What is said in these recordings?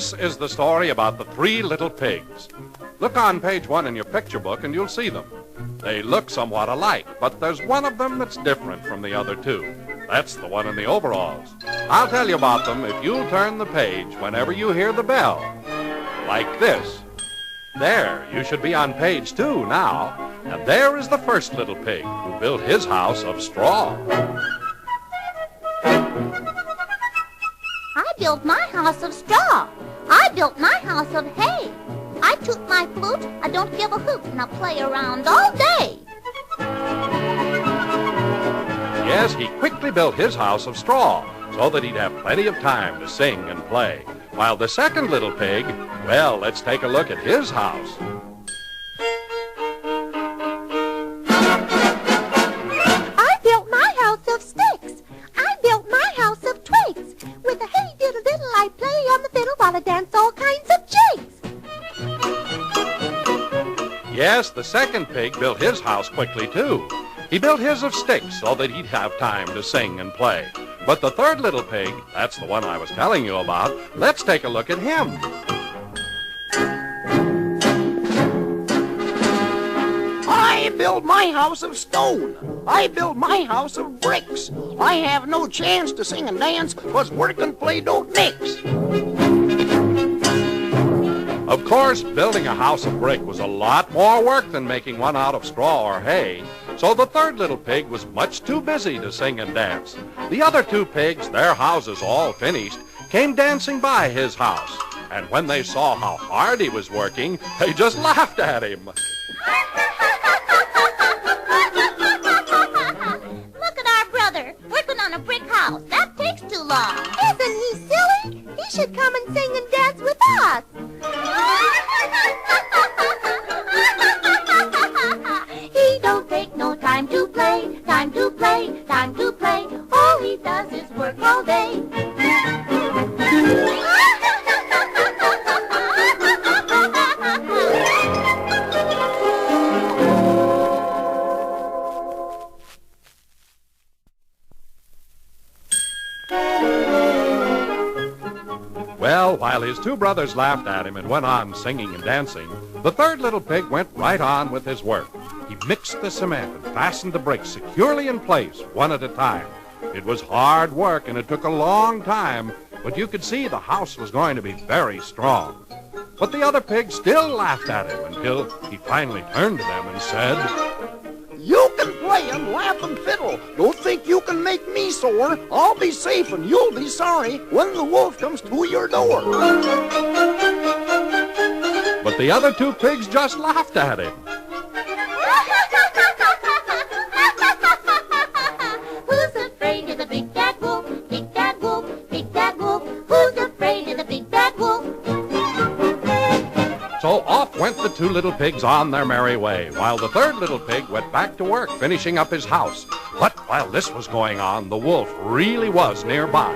This is the story about the three little pigs. Look on page 1 in your picture book and you'll see them. They look somewhat alike, but there's one of them that's different from the other two. That's the one in the overalls. I'll tell you about them if you'll turn the page whenever you hear the bell. Like this. There, you should be on page 2 now. And there is the first little pig who built his house of straw. I built my house of straw. I built my house of hay. I toot my flute, I don't give a hoot, and I play around all day. Yes, he quickly built his house of straw so that he'd have plenty of time to sing and play. While the second little pig, well, let's take a look at his house. I built my house of sticks. I built my house of twigs. With a hey-diddle-diddle, I play on the fiddle while I dance all kinds of jigs. Yes, the second pig built his house quickly, too. He built his of sticks so that he'd have time to sing and play. But the third little pig, that's the one I was telling you about, let's take a look at him. I built my house of stone. I built my house of bricks. I have no chance to sing and dance, 'cause work and play don't mix. Of course, building a house of brick was a lot more work than making one out of straw or hay, so the third little pig was much too busy to sing and dance. The other two pigs, their houses all finished, came dancing by his house, and when they saw how hard he was working, they just laughed at him. Look at our brother, working on a brick house. That takes too long. Isn't he silly? He should come and sing and dance with us. He don't take no time to play, time to play, time to play. All he does is work all day. Well, while his two brothers laughed at him and went on singing and dancing, the third little pig went right on with his work. He mixed the cement and fastened the bricks securely in place, one at a time. It was hard work and it took a long time, but you could see the house was going to be very strong. But the other pigs still laughed at him until he finally turned to them and said, You can play and laugh and fiddle. Don't think you can make me sore. I'll be safe and you'll be sorry when the wolf comes to your door. But the other two pigs just laughed at him. Who's afraid of the big bad wolf? Big bad wolf, big bad wolf. Who's afraid of the big bad wolf? So off went the two little pigs on their merry way, while the third little pig went back to work finishing up his house. But while this was going on, the wolf really was nearby.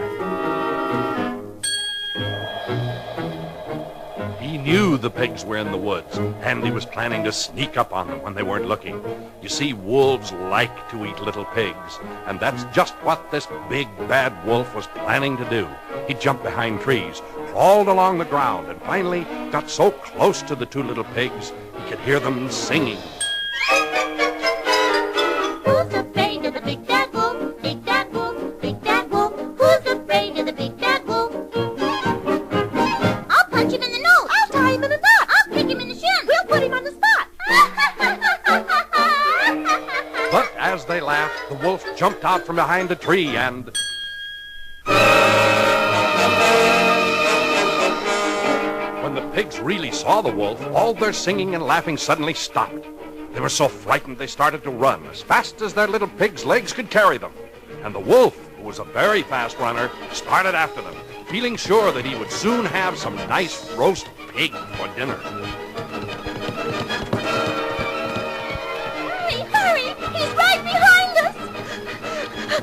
He knew the pigs were in the woods, and he was planning to sneak up on them when they weren't looking. You see, wolves like to eat little pigs, and that's just what this big bad wolf was planning to do. He jumped behind trees, crawled along the ground, and finally got so close to the two little pigs he could hear them singing. Who's afraid of the big bad wolf? Big bad wolf, big bad wolf. Who's afraid of the big bad wolf? I'll punch him in the nose. I'll tie him in a knot. I'll kick him in the shin. We'll put him on the spot. But as they laughed, the wolf jumped out from behind a tree and... When the pigs really saw the wolf, all their singing and laughing suddenly stopped. They were so frightened they started to run as fast as their little pig's legs could carry them. And the wolf, who was a very fast runner, started after them, feeling sure that he would soon have some nice roast pig for dinner. Hurry, hurry! He's right behind us!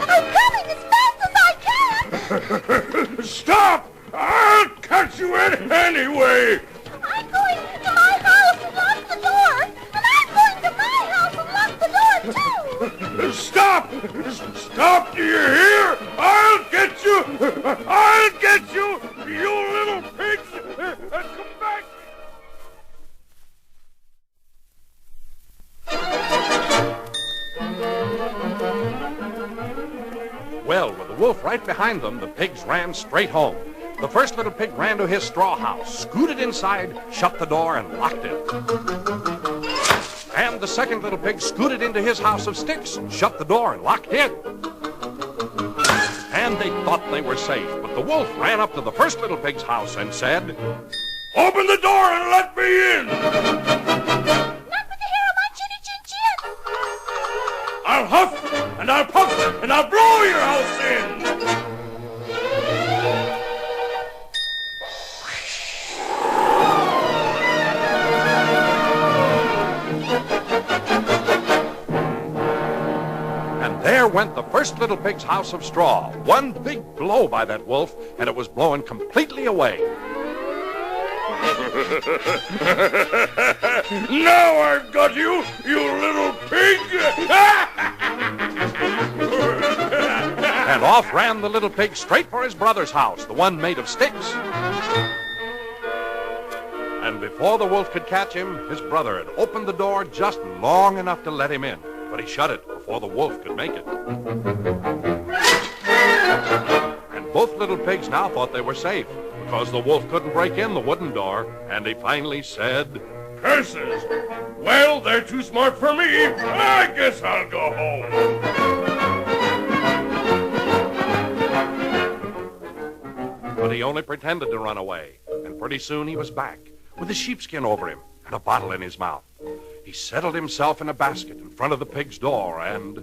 I'm coming as fast as I can! Stop! I'll catch you anyway! I'm going to my house and lock the door! And I'm going to my house and lock the door, too! Stop! Stop! Do you hear? I'll get you! I'll get you! You little pigs! wolf right behind them, the pigs ran straight home. The first little pig ran to his straw house, scooted inside, shut the door, and locked it. And the second little pig scooted into his house of sticks, shut the door, and locked it. And they thought they were safe, but the wolf ran up to the first little pig's house and said, Open the door and let me in! Not with the hair on my chinny chin chin. I'll huff and I'll puff and I'll blow your house in! There went the first little pig's house of straw. One big blow by that wolf, and it was blown completely away. Now I've got you, you little pig! And off ran the little pig straight for his brother's house, the one made of sticks. And before the wolf could catch him, his brother had opened the door just long enough to let him in. But he shut it before the wolf could make it. And both little pigs now thought they were safe, because the wolf couldn't break in the wooden door, and he finally said, Curses! Well, they're too smart for me. I guess I'll go home. But he only pretended to run away, and pretty soon he was back, with a sheepskin over him and a bottle in his mouth. He settled himself in a basket in front of the pig's door and...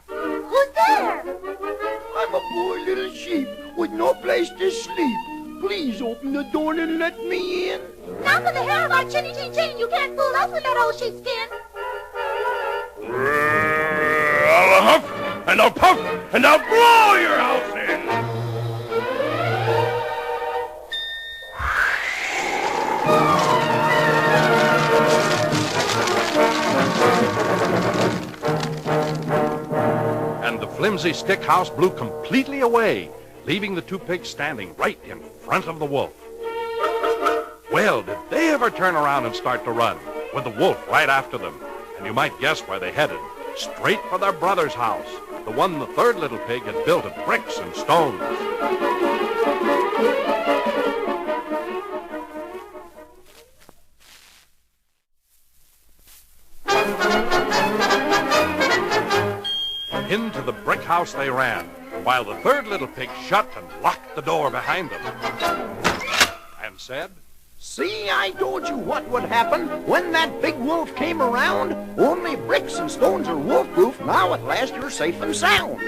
Who's there? I'm a poor little sheep with no place to sleep. Please open the door and let me in. Not with the hair on my chinny chin chin. You can't fool us with that old sheepskin. I'll huff and I'll puff and I'll blow your house in! And the flimsy stick house blew completely away, leaving the two pigs standing right in front of the wolf. Well, did they ever turn around and start to run, with the wolf right after them? And you might guess where they headed. Straight for their brother's house, the one the third little pig had built of bricks and stones. Into the brick house they ran, while the third little pig shut and locked the door behind them. And said, See, I told you what would happen when that big wolf came around. Only bricks and stones are wolf-proof. Now at last you're safe and sound.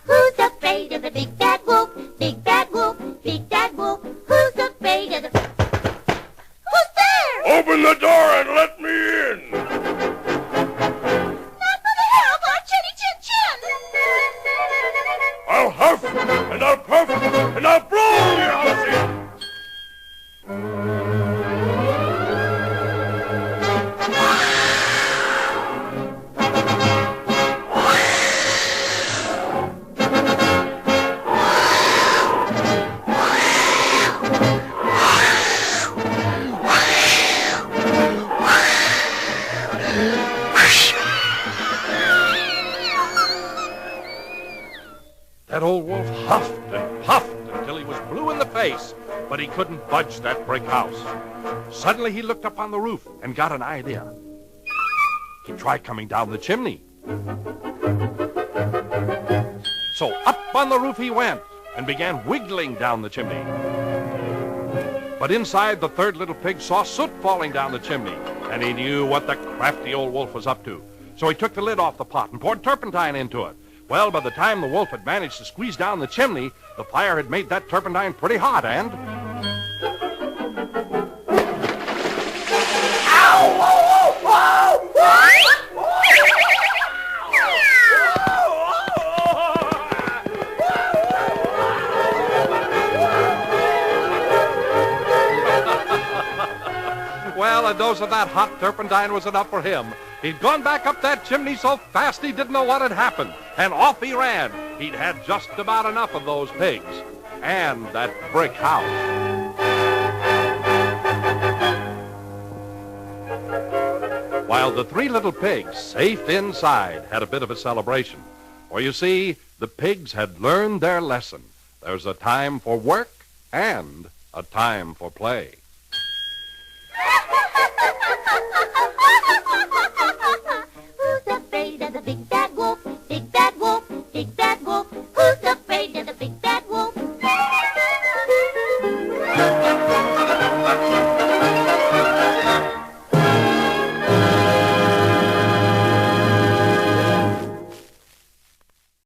Who's afraid of the big bad wolf? Big bad wolf, big bad wolf. Who's afraid of the... Who's there? Open the door and let me in! Not for the hair of our chinny chin chin. I'll huff and I'll puff and I'll blow your house in! That old wolf huffed and puffed until he was blue in the face, but he couldn't budge that brick house. Suddenly he looked up on the roof and got an idea. He tried coming down the chimney. So up on the roof he went and began wiggling down the chimney. But inside, the third little pig saw soot falling down the chimney, and he knew what the crafty old wolf was up to. So he took the lid off the pot and poured turpentine into it. Well, by the time the wolf had managed to squeeze down the chimney, the fire had made that turpentine pretty hot, and... Well, a dose of that hot turpentine was enough for him. He'd gone back up that chimney so fast he didn't know what had happened, and off he ran. He'd had just about enough of those pigs and that brick house. while the three little pigs, safe inside, had a bit of a celebration. For you see, the pigs had learned their lesson. There's a time for work and a time for play. Who's afraid of the big bad wolf? Big bad wolf, big bad wolf.